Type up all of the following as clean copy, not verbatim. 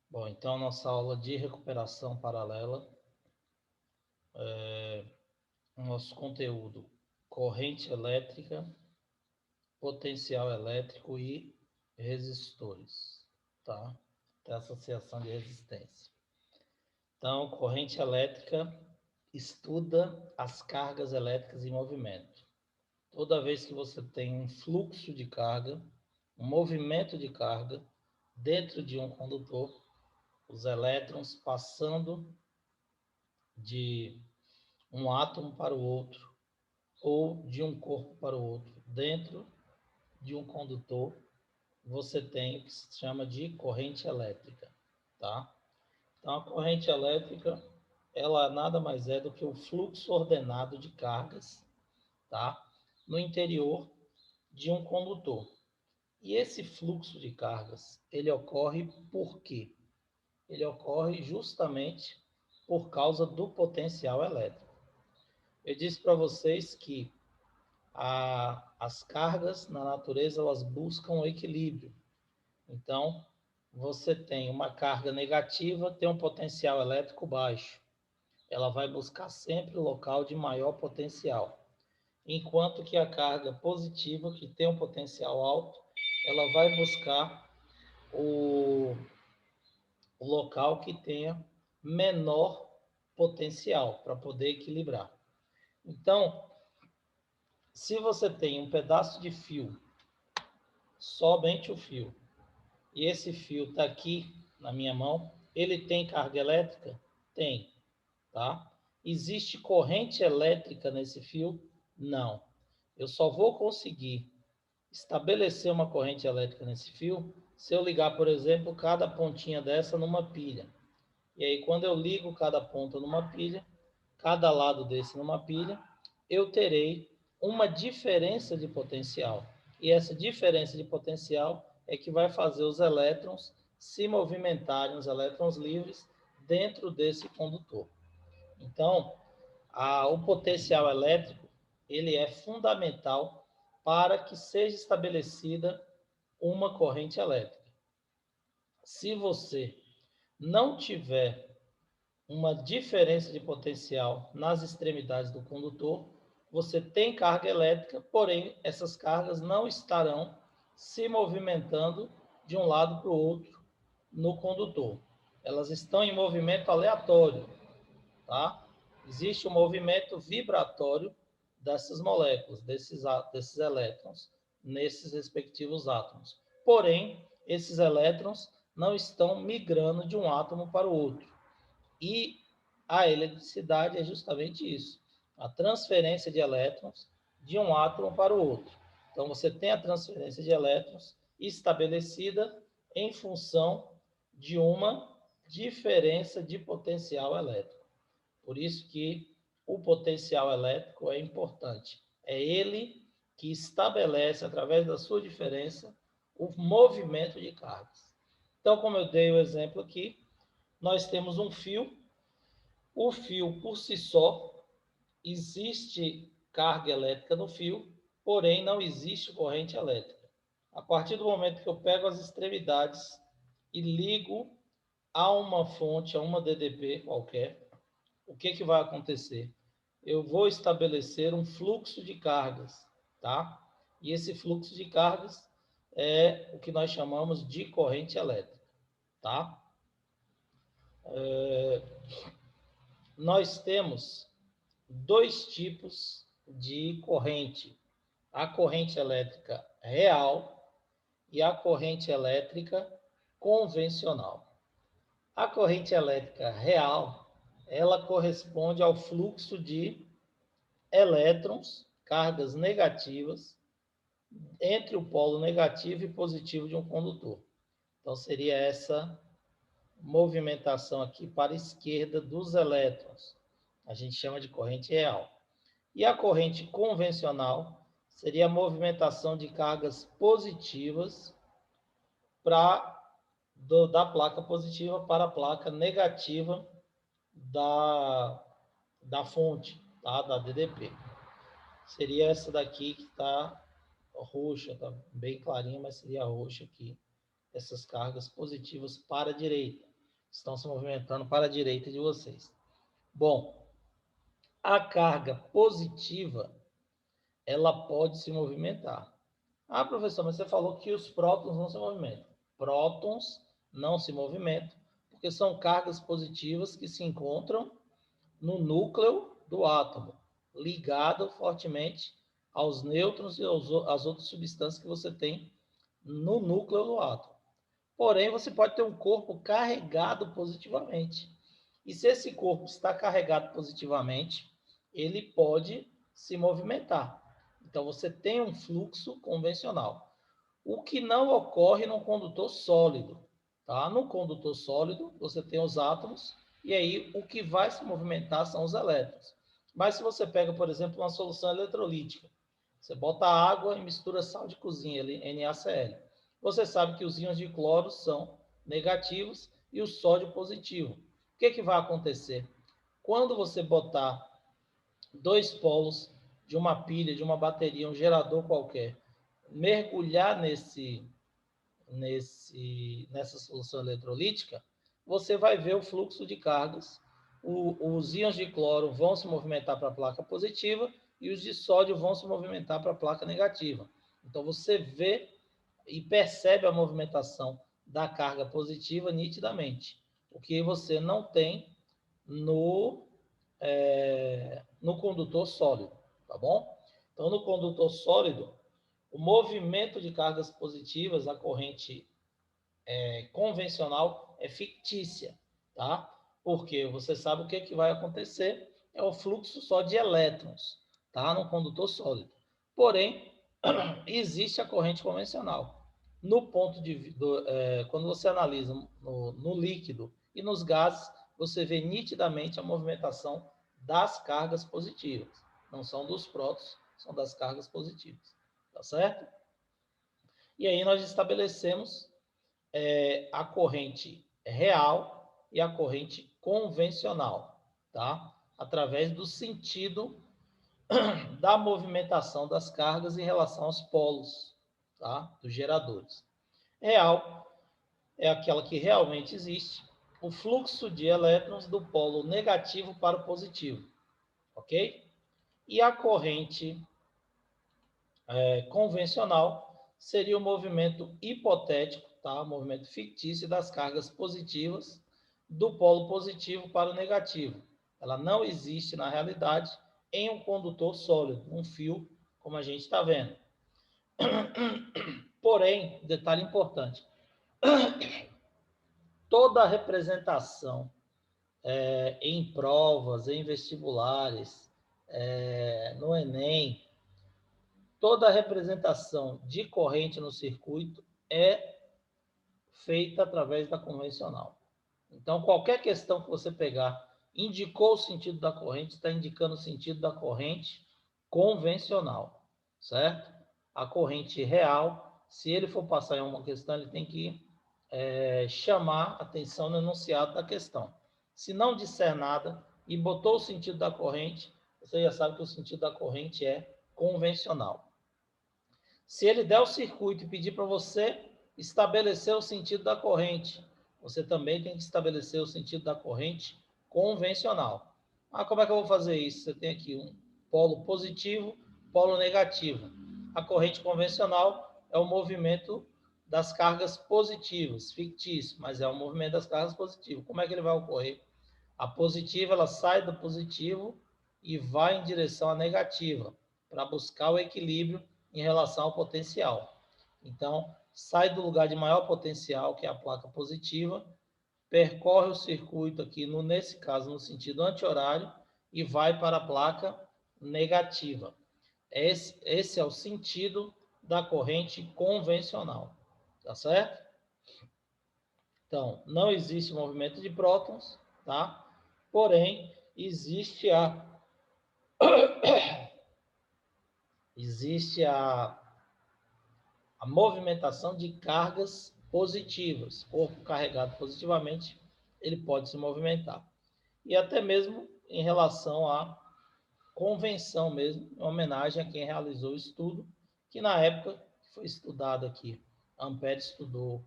Bom, então nossa aula de recuperação paralela, nosso conteúdo: corrente elétrica, potencial elétrico e resistores, tá? Tem associação de resistência. Então, corrente elétrica estuda as cargas elétricas em movimento. Toda vez que você tem um fluxo de carga, um movimento de carga dentro de um condutor, os elétrons passando de um átomo para o outro ou de um corpo para o outro dentro de um condutor, você tem o que se chama de corrente elétrica, tá? Então, a corrente elétrica, ela nada mais é do que o fluxo ordenado de cargas, tá? No interior de um condutor. E esse fluxo de cargas, ele ocorre por quê? Ele ocorre justamente por causa do potencial elétrico. Eu disse para vocês que as cargas na natureza, elas buscam o equilíbrio. Então, você tem uma carga negativa, tem um potencial elétrico baixo. Ela vai buscar sempre o local de maior potencial. Enquanto que a carga positiva, que tem um potencial alto, ela vai buscar o local que tenha menor potencial para poder equilibrar. Então, se você tem um pedaço de fio, somente o fio, e esse fio está aqui na minha mão, ele tem carga elétrica? Tem, tá? Existe corrente elétrica nesse fio? Não. Eu só vou conseguir estabelecer uma corrente elétrica nesse fio se eu ligar, por exemplo, cada pontinha dessa numa pilha. E aí, quando eu ligo cada ponta numa pilha, cada lado desse numa pilha, eu terei uma diferença de potencial. E essa diferença de potencial é que vai fazer os elétrons se movimentarem, os elétrons livres, dentro desse condutor. Então, o potencial elétrico, ele é fundamental para que seja estabelecida uma corrente elétrica. Se você não tiver uma diferença de potencial nas extremidades do condutor, você tem carga elétrica, porém essas cargas não estarão se movimentando de um lado para o outro no condutor. Elas estão em movimento aleatório, tá? Existe um movimento vibratório dessas moléculas, desses elétrons, nesses respectivos átomos. Porém, esses elétrons não estão migrando de um átomo para o outro. E a eletricidade é justamente isso, a transferência de elétrons de um átomo para o outro. Então, você tem a transferência de elétrons estabelecida em função de uma diferença de potencial elétrico. Por isso que o potencial elétrico é importante. É ele que estabelece, através da sua diferença, o movimento de cargas. Então, como eu dei o exemplo aqui, nós temos um fio. O fio, por si só, existe carga elétrica no fio, porém não existe corrente elétrica. A partir do momento que eu pego as extremidades e ligo a uma fonte, a uma DDP qualquer, o que vai acontecer? Eu vou estabelecer um fluxo de cargas, tá? E esse fluxo de cargas é o que nós chamamos de corrente elétrica, tá? Nós temos dois tipos de corrente: a corrente elétrica real e a corrente elétrica convencional. A corrente elétrica real, ela corresponde ao fluxo de elétrons, cargas negativas, entre o polo negativo e positivo de um condutor. Então, seria essa movimentação aqui para a esquerda dos elétrons. A gente chama de corrente real. E a corrente convencional seria a movimentação de cargas positivas da placa positiva para a placa negativa da fonte, tá? Da DDP. Seria essa daqui que está roxa, está bem clarinha, mas seria roxa aqui. Essas cargas positivas para a direita. Estão se movimentando para a direita de vocês. Bom, a carga positiva, ela pode se movimentar. Ah, professor, mas você falou que os prótons não se movimentam. Prótons não se movimentam, porque são cargas positivas que se encontram no núcleo do átomo, ligado fortemente aos nêutrons e às outras substâncias que você tem no núcleo do átomo. Porém, você pode ter um corpo carregado positivamente. E se esse corpo está carregado positivamente, ele pode se movimentar. Então, você tem um fluxo convencional. O que não ocorre no condutor sólido. Tá? No condutor sólido, você tem os átomos, e aí o que vai se movimentar são os elétrons. Mas se você pega, por exemplo, uma solução eletrolítica, você bota água e mistura sal de cozinha, NaCl. Você sabe que os íons de cloro são negativos e o sódio positivo. O que vai acontecer? Quando você botar dois polos de uma pilha, de uma bateria, um gerador qualquer, mergulhar nessa solução eletrolítica, você vai ver o fluxo de cargas. Os íons de cloro vão se movimentar para a placa positiva e os de sódio vão se movimentar para a placa negativa. Então você vê e percebe a movimentação da carga positiva nitidamente, o que você não tem no condutor sólido, tá bom? Então, no condutor sólido, o movimento de cargas positivas, a corrente convencional é fictícia, tá? Porque você sabe o que vai acontecer, é o fluxo só de elétrons, tá? No condutor sólido. Porém, existe a corrente convencional. No ponto de quando você analisa no líquido e nos gases, você vê nitidamente a movimentação das cargas positivas. Não são dos prótons, são das cargas positivas. Tá certo? E aí nós estabelecemos a corrente real e a corrente convencional, tá? Através do sentido da movimentação das cargas em relação aos polos, tá? Dos geradores. Real é aquela que realmente existe, o fluxo de elétrons do polo negativo para o positivo, ok? E a corrente convencional seria o movimento hipotético, tá? O movimento fictício das cargas positivas do polo positivo para o negativo. Ela não existe na realidade em um condutor sólido, um fio, como a gente está vendo. Porém, detalhe importante, toda a representação em provas, em vestibulares, no Enem, toda a representação de corrente no circuito é feita através da convencional. Então, qualquer questão que você pegar, indicou o sentido da corrente, está indicando o sentido da corrente convencional, certo? A corrente real, se ele for passar em uma questão, ele tem que chamar atenção no enunciado da questão. Se não disser nada e botou o sentido da corrente, você já sabe que o sentido da corrente é convencional. Se ele der o circuito e pedir para você estabelecer o sentido da corrente, você também tem que estabelecer o sentido da corrente convencional. Ah, como é que eu vou fazer isso? Você tem aqui um polo positivo, polo negativo. A corrente convencional é o movimento das cargas positivas, fictício, mas é o movimento das cargas positivas. Como é que ele vai ocorrer? A positiva, ela sai do positivo e vai em direção à negativa, para buscar o equilíbrio em relação ao potencial. Então, sai do lugar de maior potencial, que é a placa positiva, percorre o circuito aqui, nesse caso, no sentido anti-horário, e vai para a placa negativa. Esse é o sentido da corrente convencional. Tá certo? Então, não existe movimento de prótons, tá? Porém, existe a movimentação de cargas positivas. Corpo carregado positivamente, ele pode se movimentar. e até mesmo em relação à convenção mesmo, em homenagem a quem realizou o estudo, que na época foi estudado aqui, Ampère estudou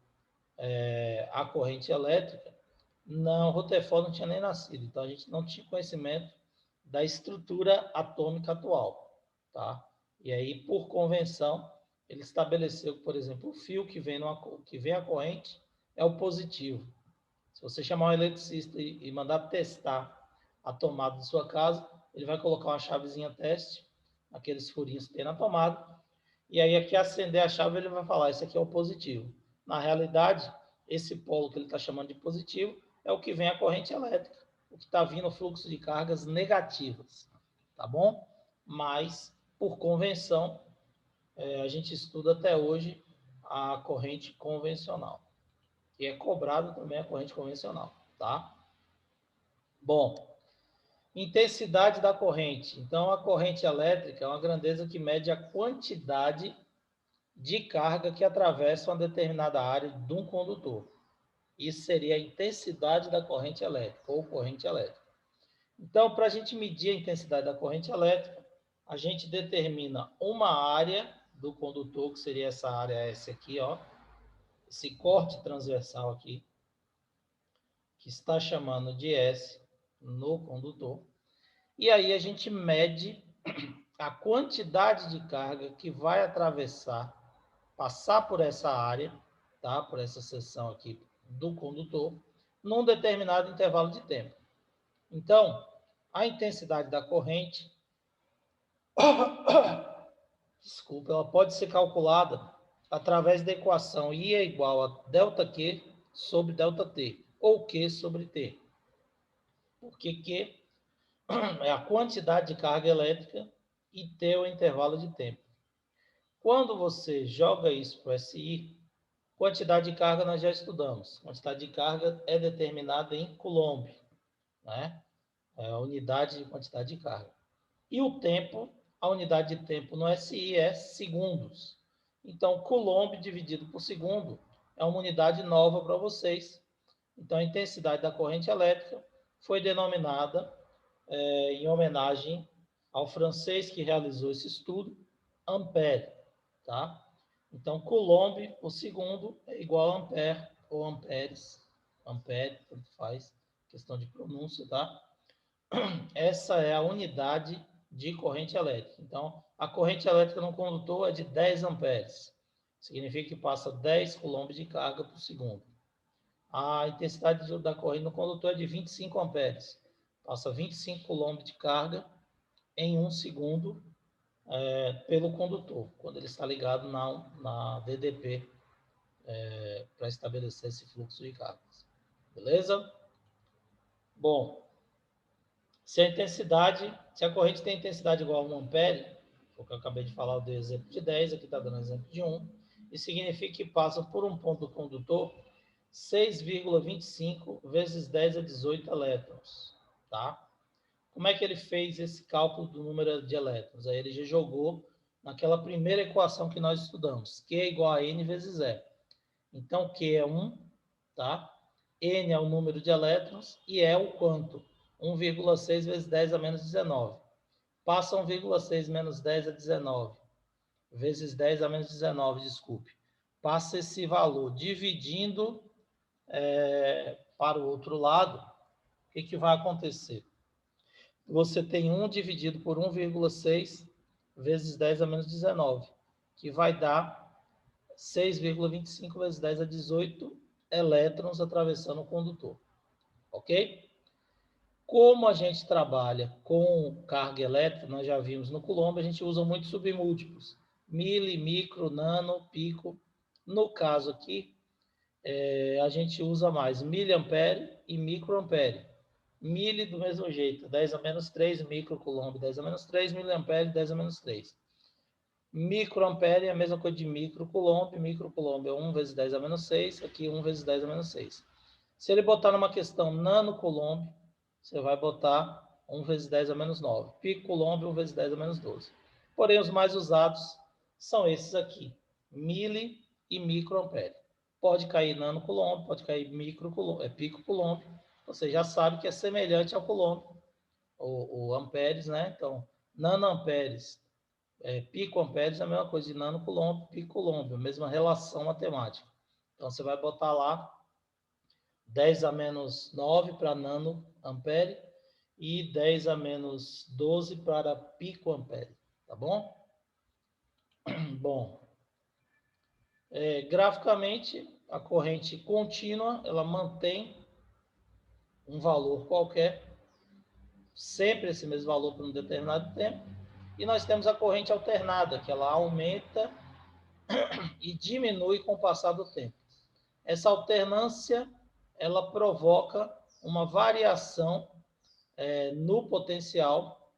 a corrente elétrica, não, Rutherford não tinha nem nascido, então a gente não tinha conhecimento da estrutura atômica atual, tá? E aí, por convenção, ele estabeleceu que, por exemplo, o fio que vem a corrente é o positivo. Se você chamar um eletricista e mandar testar a tomada de sua casa, ele vai colocar uma chavezinha teste, aqueles furinhos que tem na tomada, e aí aqui acender a chave ele vai falar, esse aqui é o positivo. Na realidade, esse polo que ele está chamando de positivo é o que vem a corrente elétrica, o que está vindo o fluxo de cargas negativas, tá bom? Mas, por convenção, a gente estuda até hoje a corrente convencional. E é cobrado também a corrente convencional, tá? Bom, intensidade da corrente. Então, a corrente elétrica é uma grandeza que mede a quantidade de carga que atravessa uma determinada área de um condutor. Isso seria a intensidade da corrente elétrica, ou corrente elétrica. Então, para a gente medir a intensidade da corrente elétrica, a gente determina uma área do condutor, que seria essa área S aqui, ó, esse corte transversal aqui, que está chamando de S no condutor. E aí a gente mede a quantidade de carga que vai atravessar, passar por essa área, tá? Por essa seção aqui do condutor, num determinado intervalo de tempo. Então, a intensidade da corrente, desculpa, ela pode ser calculada através da equação I é igual a ΔQ sobre ΔT, ou Q sobre T. Porque Q é a quantidade de carga elétrica e T é o intervalo de tempo. Quando você joga isso para o SI, quantidade de carga nós já estudamos. Quantidade de carga é determinada em Coulomb, né? É a unidade de quantidade de carga. E o tempo, a unidade de tempo no SI é segundos. Então, Coulomb dividido por segundo é uma unidade nova para vocês. Então, a intensidade da corrente elétrica foi denominada em homenagem ao francês que realizou esse estudo, Ampère, tá? Então, Coulomb por segundo é igual a ampere ou amperes, ampere, tanto faz, questão de pronúncia, tá? Essa é a unidade de corrente elétrica. Então, a corrente elétrica no condutor é de 10 amperes. Significa que passa 10 coulombs de carga por segundo. A intensidade da corrente no condutor é de 25 amperes. Passa 25 coulombs de carga em 1 segundo pelo condutor, quando ele está ligado na DDP, para estabelecer esse fluxo de cargas. Beleza? Bom, se a corrente tem intensidade igual a 1 ampere, porque eu acabei de falar do exemplo de 10, aqui está dando exemplo de 1, isso significa que passa por um ponto do condutor 6,25 vezes 10 a 18 elétrons, tá? Como é que ele fez esse cálculo do número de elétrons? Aí ele já jogou naquela primeira equação que nós estudamos, Q é igual a N vezes E. Então, Q é 1, tá? N é o número de elétrons e E é o quanto? 1,6 vezes 10 a menos 19. Passa 1,6 menos 10 a 19, vezes 10 a menos 19, desculpe. Passa esse valor dividindo para o outro lado, o que vai acontecer? Você tem 1 dividido por 1,6 vezes 10 a menos 19, que vai dar 6,25 vezes 10 a 18 elétrons atravessando o condutor. Ok? Como a gente trabalha com carga elétrica, nós já vimos no Coulomb, a gente usa muito submúltiplos. Mili, micro, nano, pico. No caso aqui, a gente usa mais miliampere e microampere. Mili do mesmo jeito, 10 a menos 3, microcoulomb, 10 a menos 3, miliampere, 10 a menos 3. Microampere é a mesma coisa de microcoulomb é 1 vezes 10 a menos 6, aqui 1 vezes 10 a menos 6. Se ele botar numa questão nanocoulomb, você vai botar 1 vezes 10 a menos 9. Picocoulomb, 1 vezes 10 a menos 12. Porém, os mais usados são esses aqui, mili e microampere. Pode cair nanocoulomb, pode cair picocoulomb, você já sabe que é semelhante ao coulomb, o amperes, né? Então, nanoamperes, picoamperes é a mesma coisa de nanocoulomb, picocoulomb, a mesma relação matemática. Então, você vai botar lá 10 a menos 9 para nanoampere e 10 a menos 12 para picoampere, tá bom? Bom, graficamente, a corrente contínua, ela mantém um valor qualquer, sempre esse mesmo valor por um determinado tempo, e nós temos a corrente alternada, que ela aumenta e diminui com o passar do tempo. Essa alternância, ela provoca uma variação no potencial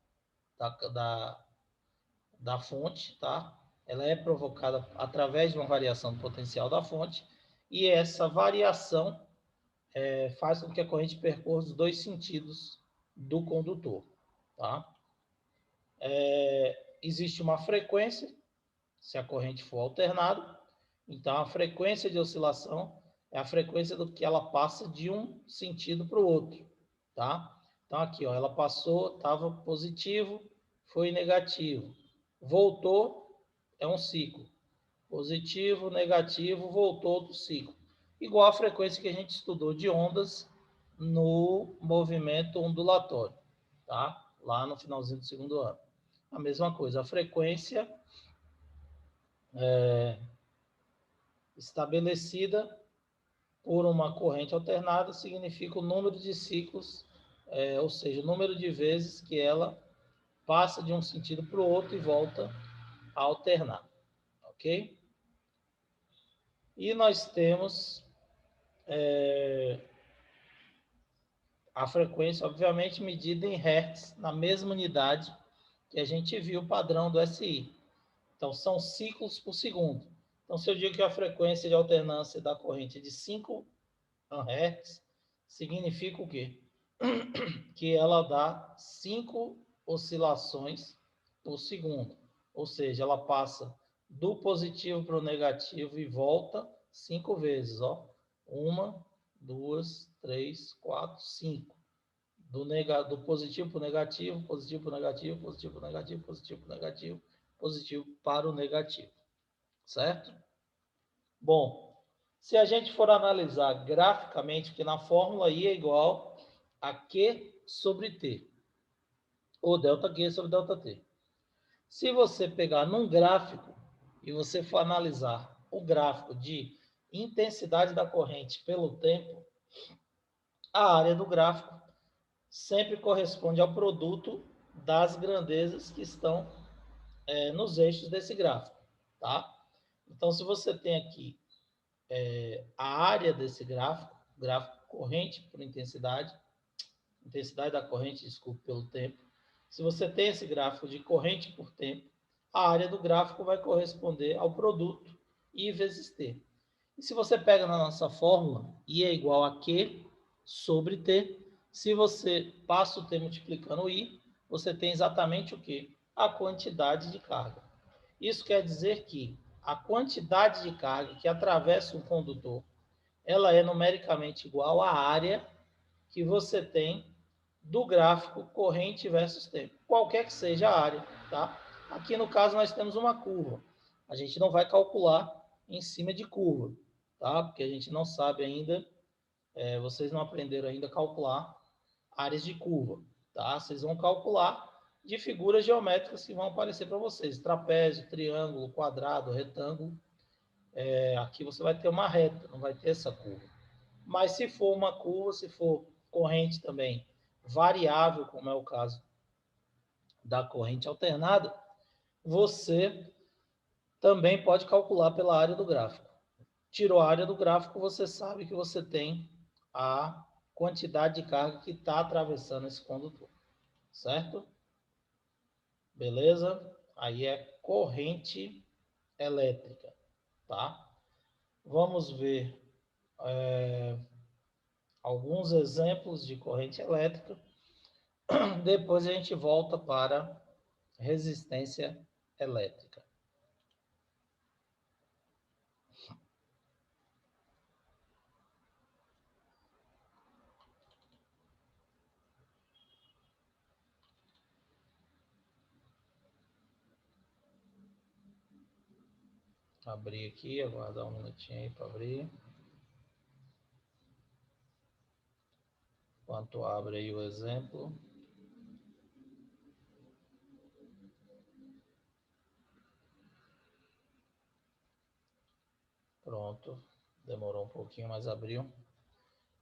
da fonte, tá? Ela é provocada através de uma variação do potencial da fonte, e essa variação faz com que a corrente percorra os dois sentidos do condutor, tá? Existe uma frequência, se a corrente for alternada, então a frequência de oscilação é a frequência do que ela passa de um sentido para o outro, tá? Então aqui, ó, ela passou, estava positivo, foi negativo, voltou, é um ciclo. Positivo, negativo, voltou outro ciclo. Igual a frequência que a gente estudou de ondas no movimento ondulatório, tá? Lá no finalzinho do segundo ano. A mesma coisa, a frequência estabelecida por uma corrente alternada significa o número de ciclos, ou seja, o número de vezes que ela passa de um sentido para o outro e volta a alternar, ok? E nós temos a frequência, obviamente, medida em hertz, na mesma unidade que a gente viu o padrão do SI. Então, são ciclos por segundo. Então, se eu digo que a frequência de alternância da corrente é de 5 Hz, significa o quê? Que ela dá 5 oscilações por segundo. Ou seja, ela passa do positivo para o negativo e volta 5 vezes. Ó. 1, 2, 3, 4, 5. Do positivo para o negativo, positivo para o negativo, positivo para o negativo, positivo para o negativo, positivo para o negativo. Certo? Bom, se a gente for analisar graficamente, que na fórmula I é igual a Q sobre T, ou ΔQ sobre ΔT. Se você pegar num gráfico e você for analisar o gráfico de intensidade da corrente pelo tempo, a área do gráfico sempre corresponde ao produto das grandezas que estão nos eixos desse gráfico, tá? Então, se você tem aqui a área desse gráfico corrente por intensidade da corrente, desculpe, pelo tempo. Se você tem esse gráfico de corrente por tempo, a área do gráfico vai corresponder ao produto I vezes T. E se você pega na nossa fórmula, I é igual a Q sobre T, se você passa o T multiplicando o I, você tem exatamente o quê? A quantidade de carga. Isso quer dizer que a quantidade de carga que atravessa um condutor, ela é numericamente igual à área que você tem do gráfico corrente versus tempo, qualquer que seja a área, tá? Aqui no caso nós temos uma curva. A gente não vai calcular em cima de curva, tá? Porque a gente não sabe ainda, vocês não aprenderam ainda a calcular áreas de curva, tá? Vocês vão calcular de figuras geométricas que vão aparecer para vocês, trapézio, triângulo, quadrado, retângulo. Aqui você vai ter uma reta, não vai ter essa curva. Mas se for uma curva, se for corrente também variável, como é o caso da corrente alternada, você também pode calcular pela área do gráfico. Tirou a área do gráfico, você sabe que você tem a quantidade de carga que está atravessando esse condutor, certo? Beleza? Aí é corrente elétrica, tá? Vamos ver alguns exemplos de corrente elétrica. Depois a gente volta para resistência elétrica. abrir aqui, aguardar um minutinho aí para abrir. Enquanto abre aí o exemplo. Pronto. Demorou um pouquinho, mas abriu.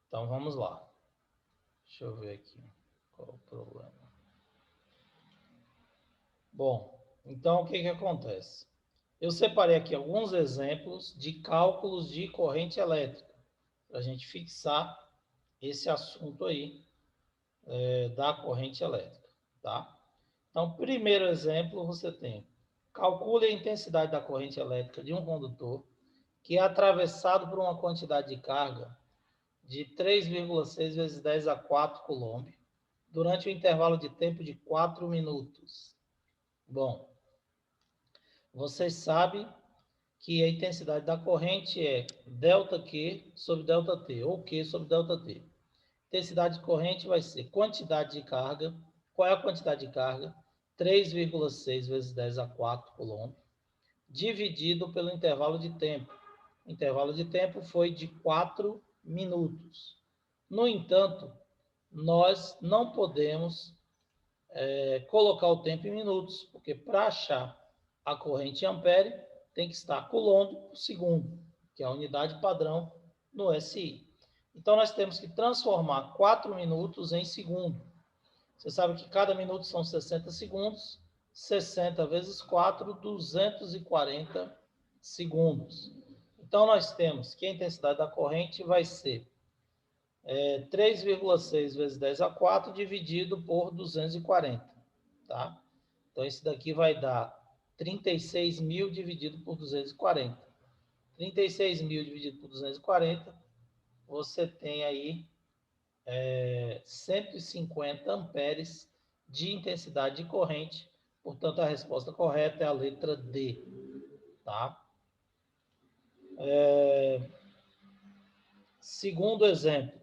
Então vamos lá. Deixa eu ver aqui qual é o problema. Bom, então o que que acontece? Eu separei aqui alguns exemplos de cálculos de corrente elétrica, para a gente fixar esse assunto aí da corrente elétrica, tá? Então, primeiro exemplo, você tem, calcule a intensidade da corrente elétrica de um condutor que é atravessado por uma quantidade de carga de 3,6 vezes 10 a 4 coulomb durante um intervalo de tempo de 4 minutos. Bom, vocês sabem que a intensidade da corrente é ΔQ sobre ΔT, ou Q sobre ΔT. Intensidade de corrente vai ser quantidade de carga. Qual é a quantidade de carga? 3,6 vezes 10 a 4 coulomb, dividido pelo intervalo de tempo. O intervalo de tempo foi de 4 minutos. No entanto, nós não podemos colocar o tempo em minutos, porque para achar a corrente em ampere, tem que estar coulomb por segundo, que é a unidade padrão no SI. Então, nós temos que transformar 4 minutos em segundo. Você sabe que cada minuto são 60 segundos, 60 vezes 4, 240 segundos. Então, nós temos que a intensidade da corrente vai ser 3,6 vezes 10 a 4 dividido por 240, tá? Então, esse daqui vai dar 36.000 dividido por 240. 36.000 dividido por 240, você tem aí 150 amperes de intensidade de corrente. Portanto, a resposta correta é a letra D, tá? Segundo exemplo,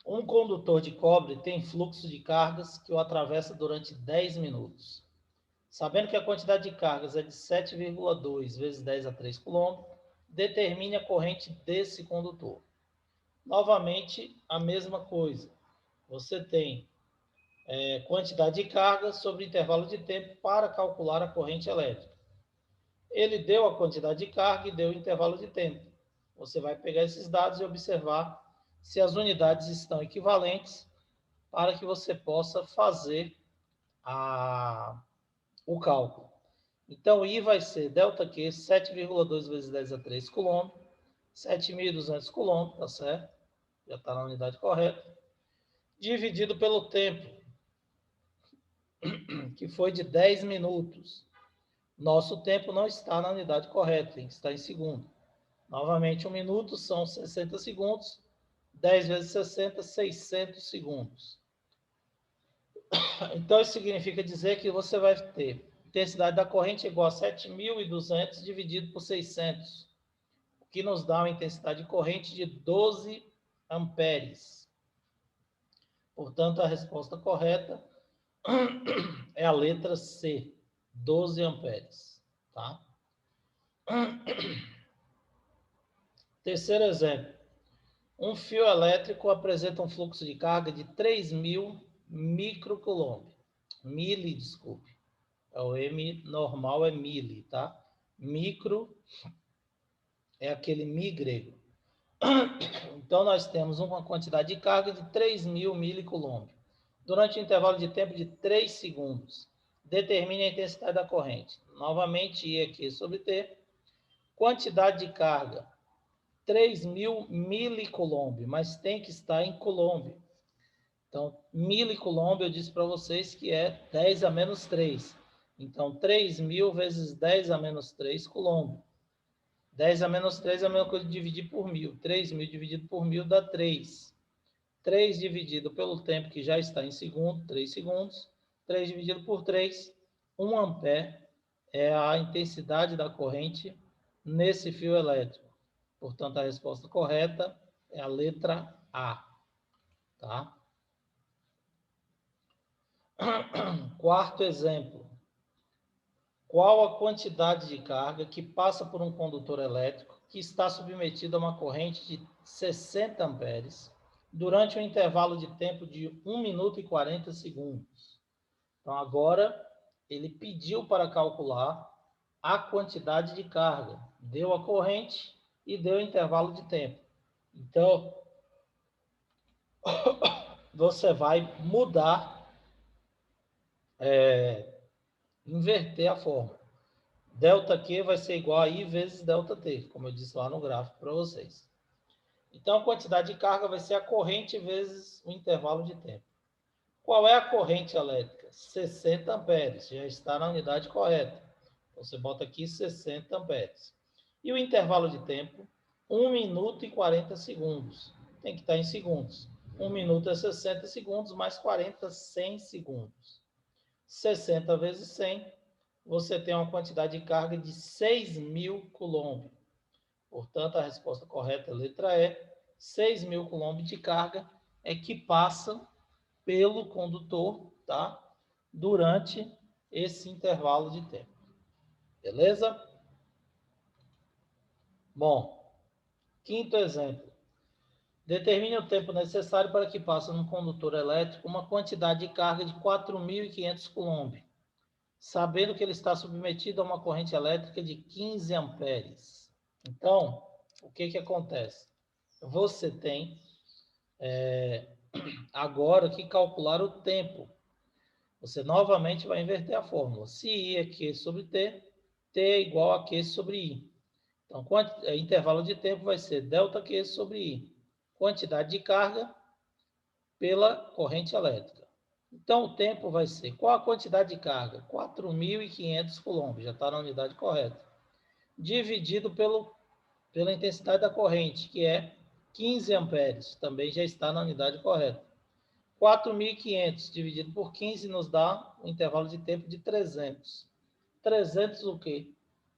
um condutor de cobre tem fluxo de cargas que o atravessa durante 10 minutos. Sabendo que a quantidade de cargas é de 7,2 vezes 10 a 3 coulomb, determine a corrente desse condutor. Novamente, a mesma coisa. Você tem quantidade de carga sobre intervalo de tempo para calcular a corrente elétrica. Ele deu a quantidade de carga e deu o intervalo de tempo. Você vai pegar esses dados e observar se as unidades estão equivalentes para que você possa fazer o cálculo. Então, I vai ser ΔQ 7,2 vezes 10 a 3 coulomb, 7.200 coulomb, tá certo? Já está na unidade correta. Dividido pelo tempo, que foi de 10 minutos. Nosso tempo não está na unidade correta, tem que estar em segundo. Novamente, 1 minuto são 60 segundos. 10 vezes 60, 600 segundos. Então, isso significa dizer que você vai ter intensidade da corrente igual a 7.200 dividido por 600, o que nos dá uma intensidade de corrente de 12 amperes. Portanto, a resposta correta é a letra C, 12 amperes. Tá? Terceiro exemplo. Um fio elétrico apresenta um fluxo de carga de 3.000 microcoulomb. Mili, desculpe. O M normal é mili, tá? Micro é aquele mi grego. Então, nós temos uma quantidade de carga de 3.000 milicoulomb. Durante um intervalo de tempo de 3 segundos, determine a intensidade da corrente. Novamente, I aqui sobre T. Quantidade de carga, 3.000 milicoulomb, mas tem que estar em coulomb. Então, milicoulomb, eu disse para vocês que é 10 a menos 3. Então, 3.000 vezes 10 a menos 3 coulomb. 10 a menos 3 é a mesma coisa de dividir por 1.000. 3.000 dividido por 1.000 dá 3. 3 dividido pelo tempo que já está em segundo, 3 segundos. 3 dividido por 3, 1 ampere é a intensidade da corrente nesse fio elétrico. Portanto, a resposta correta é a letra A. Tá? Quarto exemplo. Qual a quantidade de carga que passa por um condutor elétrico que está submetido a uma corrente de 60 amperes durante um intervalo de tempo de 1 minuto e 40 segundos? Então, agora, ele pediu para calcular a quantidade de carga, deu a corrente e deu o intervalo de tempo. Então, você vai mudar, inverter a fórmula. ΔQ vai ser igual a I vezes ΔT, como eu disse lá no gráfico para vocês. Então, a quantidade de carga vai ser a corrente vezes o intervalo de tempo. Qual é a corrente elétrica? 60 amperes, já está na unidade correta. Então, você bota aqui 60 amperes. E o intervalo de tempo? 1 minuto e 40 segundos. Tem que estar em segundos. 1 minuto é 60 segundos, mais 40, 100 segundos. 60 vezes 100, você tem uma quantidade de carga de 6.000 coulomb. Portanto, a resposta correta, letra E, 6.000 coulomb de carga é que passa pelo condutor, tá? Durante esse intervalo de tempo. Beleza? Bom, quinto exemplo. Determine o tempo necessário para que passe num condutor elétrico uma quantidade de carga de 4.500 coulomb, sabendo que ele está submetido a uma corrente elétrica de 15 amperes. Então, o que acontece? Você tem agora que calcular o tempo. Você novamente vai inverter a fórmula. Se I é Q sobre T, T é igual a Q sobre I. Então, intervalo de tempo vai ser ΔQ sobre I. Quantidade de carga pela corrente elétrica. Então, o tempo vai ser, qual a quantidade de carga? 4.500 coulomb, já está na unidade correta. Dividido pela intensidade da corrente, que é 15 amperes, também já está na unidade correta. 4.500 dividido por 15 nos dá um intervalo de tempo de 300. 300 o quê?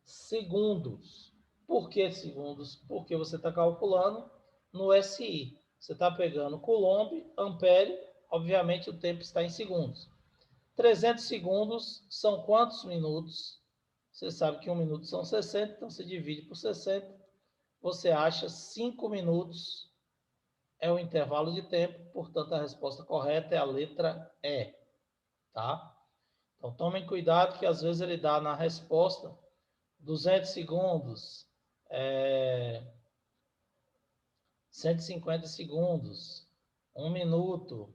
Segundos. Por que segundos? Porque você está calculando no SI. Você está pegando coulomb, ampere, obviamente o tempo está em segundos. 300 segundos são quantos minutos? Você sabe que 1 minuto são 60, então você divide por 60. Você acha 5 minutos é o intervalo de tempo, portanto, a resposta correta é a letra E, tá? Então, tomem cuidado que às vezes ele dá na resposta 200 segundos, 150 segundos, 1 minuto,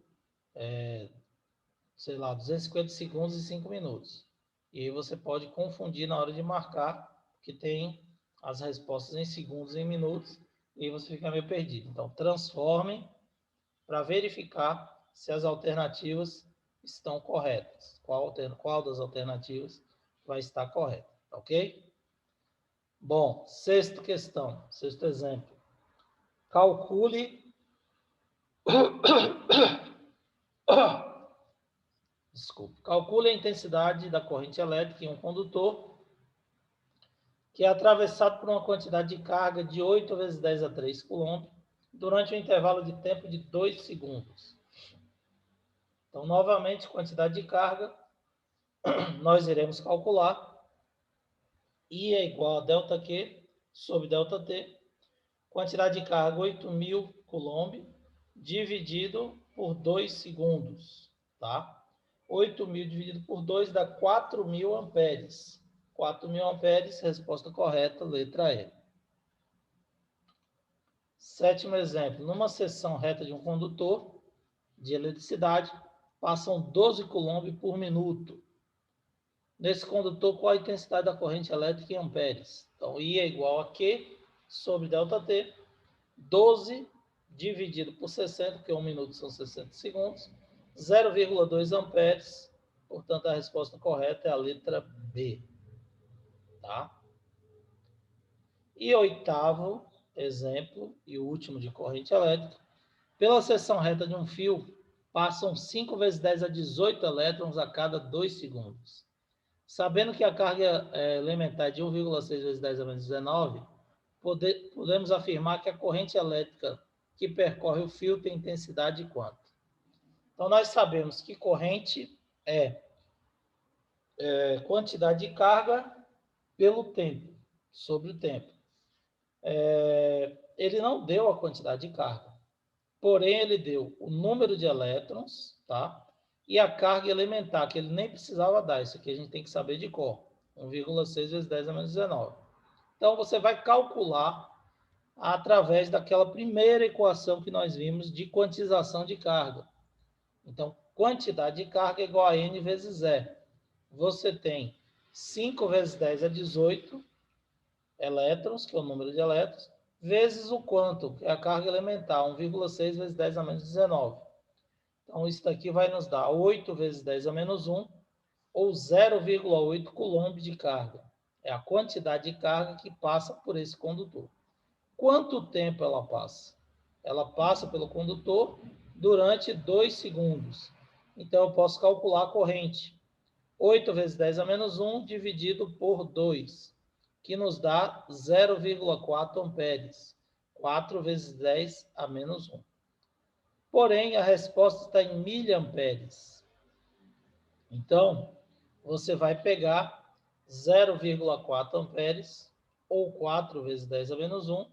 sei lá, 250 segundos e 5 minutos. E aí você pode confundir na hora de marcar, que tem as respostas em segundos e em minutos, e aí você fica meio perdido. Então, transformem para verificar se as alternativas estão corretas. Qual das alternativas vai estar correta, ok? Bom, sexta questão, sexto exemplo. Calcule calcule a intensidade da corrente elétrica em um condutor que é atravessado por uma quantidade de carga de 8 vezes 10 a 3 coulomb durante um intervalo de tempo de 2 segundos. Então, novamente, quantidade de carga, nós iremos calcular. I é igual a ΔQ sobre ΔT, quantidade de carga 8.000 coulomb, dividido por 2 segundos, tá? 8.000 dividido por 2 dá 4.000 amperes. 4.000 amperes, resposta correta, letra E. Sétimo exemplo, numa seção reta de um condutor de eletricidade, passam 12 coulomb por minuto. Nesse condutor, qual a intensidade da corrente elétrica em amperes? Então, I é igual a Q sobre ΔT, 12 dividido por 60, porque 1 minuto são 60 segundos, 0,2 amperes. Portanto, a resposta correta é a letra B. Tá? E oitavo exemplo, e o último de corrente elétrica. Pela seção reta de um fio, passam 5 vezes 10 a 18 elétrons a cada 2 segundos. Sabendo que a carga elementar é de 1,6 vezes 10 a menos 19, podemos afirmar que a corrente elétrica que percorre o fio tem intensidade de quanto? Então, nós sabemos que corrente é quantidade de carga pelo tempo, sobre o tempo. Ele não deu a quantidade de carga, porém ele deu o número de elétrons, tá? E a carga elementar, que ele nem precisava dar, isso aqui a gente tem que saber de cor, 1,6 vezes 10 a menos 19. Então, você vai calcular através daquela primeira equação que nós vimos de quantização de carga. Então, quantidade de carga é igual a N vezes E. Você tem 5 vezes 10 é 18 elétrons, que é o número de elétrons, vezes o quanto, que é a carga elementar, 1,6 vezes 10 a menos 19. Então, isso daqui vai nos dar 8 vezes 10 a menos 1, ou 0,8 coulomb de carga. É a quantidade de carga que passa por esse condutor. Quanto tempo ela passa? Ela passa pelo condutor durante 2 segundos. Então, eu posso calcular a corrente. 8 vezes 10 a menos 1 dividido por 2, que nos dá 0,4 amperes. 4 vezes 10 a menos 1. Porém, a resposta está em miliamperes. Então, você vai pegar 0,4 amperes, ou 4 vezes 10 a menos 1,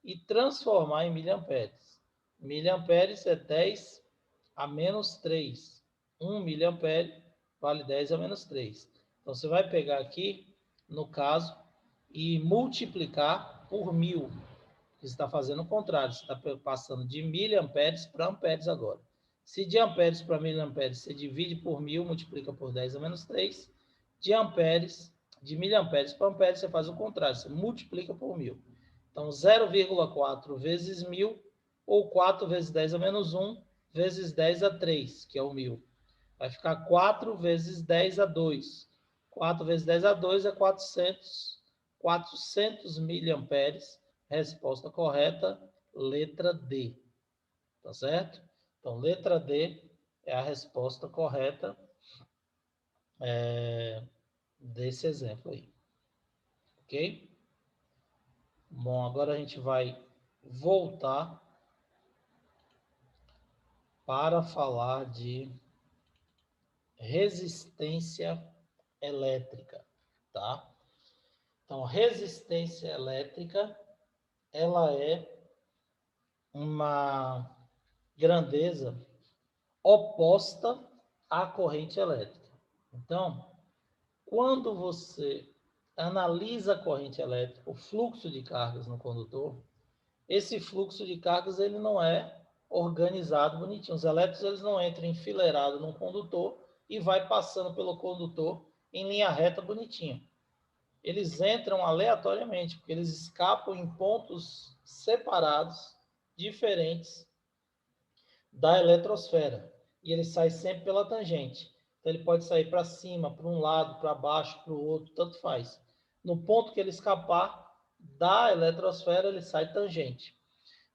e transformar em miliamperes. Miliamperes é 10 a menos 3. 1 miliampere vale 10 a menos 3. Então, você vai pegar aqui, no caso, e multiplicar por 1000. Você está fazendo o contrário, você está passando de miliamperes para amperes agora. Se de amperes para miliamperes você divide por 1000, multiplica por 10 a menos 3. De miliamperes para amperes você faz o contrário, você multiplica por 1000. Então, 0,4 vezes 1000, ou 4 vezes 10 a menos 1, vezes 10 a 3, que é o 1000. Vai ficar 4 vezes 10 a 2. 4 vezes 10 a 2 é 400 miliamperes. Resposta correta, letra D. Tá certo? Então, letra D é a resposta correta desse exemplo aí. Ok? Bom, agora a gente vai voltar para falar de resistência elétrica, tá? Então, resistência elétrica, ela é uma grandeza oposta à corrente elétrica. Então, quando você analisa a corrente elétrica, o fluxo de cargas no condutor, esse fluxo de cargas ele não é organizado bonitinho. Os elétrons eles não entram enfileirados num condutor e vai passando pelo condutor em linha reta bonitinho. Eles entram aleatoriamente, porque eles escapam em pontos separados, diferentes da eletrosfera. E ele sai sempre pela tangente. Então, ele pode sair para cima, para um lado, para baixo, para o outro, tanto faz. No ponto que ele escapar da eletrosfera, ele sai tangente.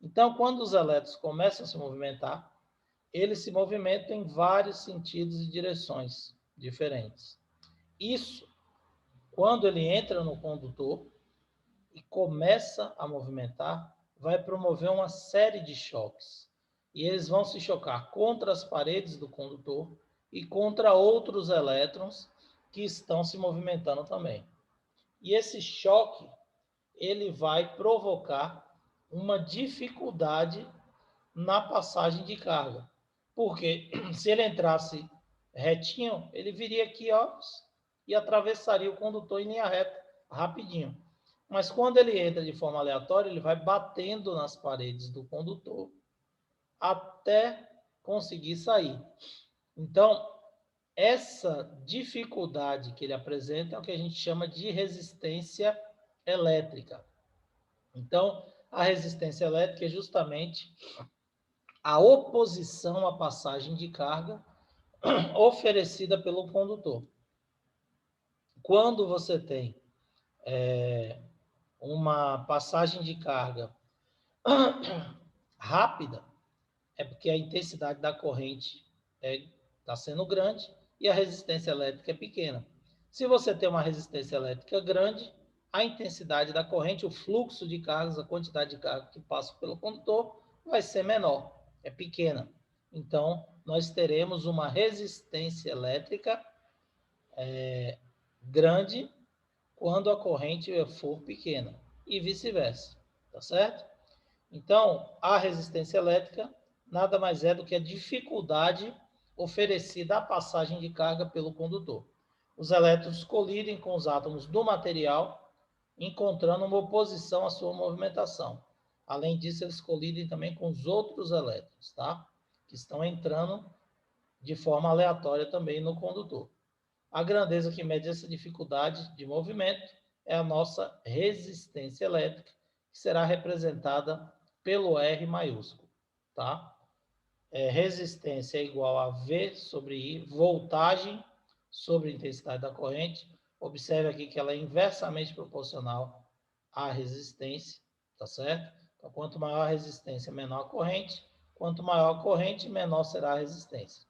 Então, quando os elétrons começam a se movimentar, eles se movimentam em vários sentidos e direções diferentes. Isso, quando ele entra no condutor e começa a movimentar, vai promover uma série de choques. E eles vão se chocar contra as paredes do condutor e contra outros elétrons que estão se movimentando também. E esse choque, ele vai provocar uma dificuldade na passagem de carga. Porque se ele entrasse retinho, ele viria aqui, ó, e atravessaria o condutor em linha reta rapidinho. Mas quando ele entra de forma aleatória, ele vai batendo nas paredes do condutor até conseguir sair. Então, essa dificuldade que ele apresenta é o que a gente chama de resistência elétrica. Então, a resistência elétrica é justamente a oposição à passagem de carga oferecida pelo condutor. Quando você tem uma passagem de carga rápida, é porque a intensidade da corrente está sendo grande e a resistência elétrica é pequena. Se você tem uma resistência elétrica grande, a intensidade da corrente, o fluxo de cargas, a quantidade de carga que passa pelo condutor vai ser menor, é pequena. Então, nós teremos uma resistência elétrica grande quando a corrente for pequena e vice-versa, tá certo? Então, a resistência elétrica nada mais é do que a dificuldade oferecida à passagem de carga pelo condutor. Os elétrons colidem com os átomos do material, encontrando uma oposição à sua movimentação. Além disso, eles colidem também com os outros elétrons, tá? Que estão entrando de forma aleatória também no condutor. A grandeza que mede essa dificuldade de movimento é a nossa resistência elétrica, que será representada pelo R maiúsculo, tá? Resistência é igual a V sobre I, voltagem sobre a intensidade da corrente. Observe aqui que ela é inversamente proporcional à resistência, tá certo? Então, quanto maior a resistência, menor a corrente. Quanto maior a corrente, menor será a resistência.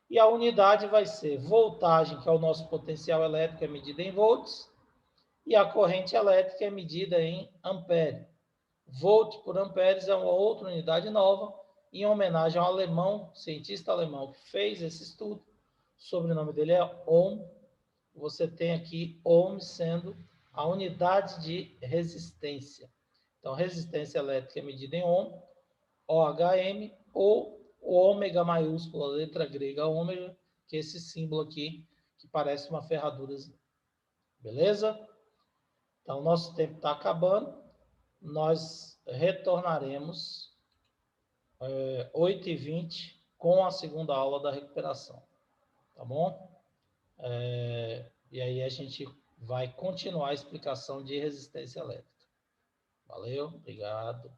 E a unidade vai ser voltagem, que é o nosso potencial elétrico, é medida em volts, e a corrente elétrica é medida em ampere. Volt por amperes é uma outra unidade nova, em homenagem ao alemão, cientista alemão que fez esse estudo. O sobrenome dele é Ohm. Você tem aqui Ohm sendo a unidade de resistência. Então, resistência elétrica é medida em Ohm, OHM, ou o ômega maiúsculo, a letra grega ômega, que é esse símbolo aqui, que parece uma ferradura. Beleza? Então, nosso tempo está acabando. Nós retornaremos 8h20 com a segunda aula da recuperação. Tá bom? E aí a gente vai continuar a explicação de resistência elétrica. Valeu, obrigado.